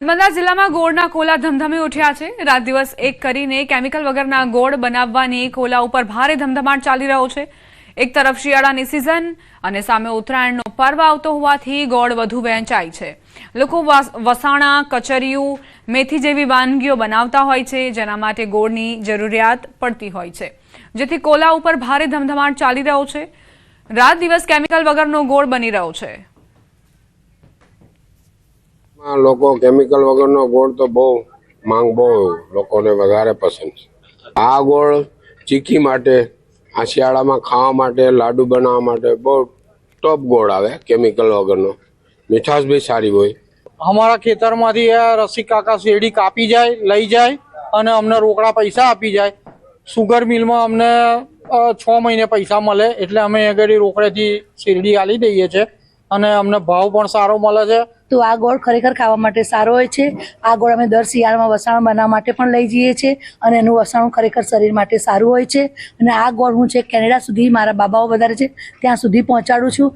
નર્મદા જિલ્લામાં ગોળના કોલા ધમધમી ઉઠ્યા છે। રાત દિવસ એક કરીને કેમિકલ વગરના ગોળ બનાવવાની કોલા ઉપર ભારે ધમધમાટ ચાલી રહ્યો છે। એક તરફ શિયાળાની સિઝન અને સામે ઉત્તરાયણનો પર્વ આવતો હોવાથી ગોળ વધુ વહેંચાય છે। લોકો વસાણા, કચરિયું, મેથી જેવી વાનગીઓ બનાવતા હોય છે, જેના માટે ગોળની જરૂરિયાત પડતી હોય છે, જેથી કોલા ઉપર ભારે ધમધમાટ ચાલી રહ્યો છે। રાત દિવસ કેમિકલ વગરનો ગોળ બની રહ્યો છે। લોકો કેમિકલ વગરનો ગોળ તો બહુ માંગ બહુ લોકોને વધારે પસંદ છે। આ ગોળ ચીકી માટે, આ શિયાળામાં ખાવા માટે, લાડુ બનાવવા માટે બહુ ટોપ ગોળ આવે। કેમિકલ વગરનો મીઠાશ બી સારી હોય। અમારા ખેતરમાંથી રસિક કાકા શેરડી કાપી જાય, લઈ જાય અને અમને રોકડા પૈસા આપી જાય। સુગર મિલમાં અમને 6 મહિને પૈસા મળે, એટલે અમે આગળ રોકડેથી શેરડી આલી દઈએ છીએ અને અમને ભાવ પણ સારો મળે છે। તો આ ગોળ ખરેખર ખાવા માટે સારો હોય છે। આ ગોળ અમે દર શિયાળામાં વસાણ બનાવવા માટે પણ લઈ જઈએ છીએ અને એનું વસાણું ખરેખર શરીર માટે સારું હોય છે। અને આ ગોળ હું છે કેનેડા સુધી, મારા બાબાઓ વધારે છે ત્યાં સુધી પહોંચાડું છું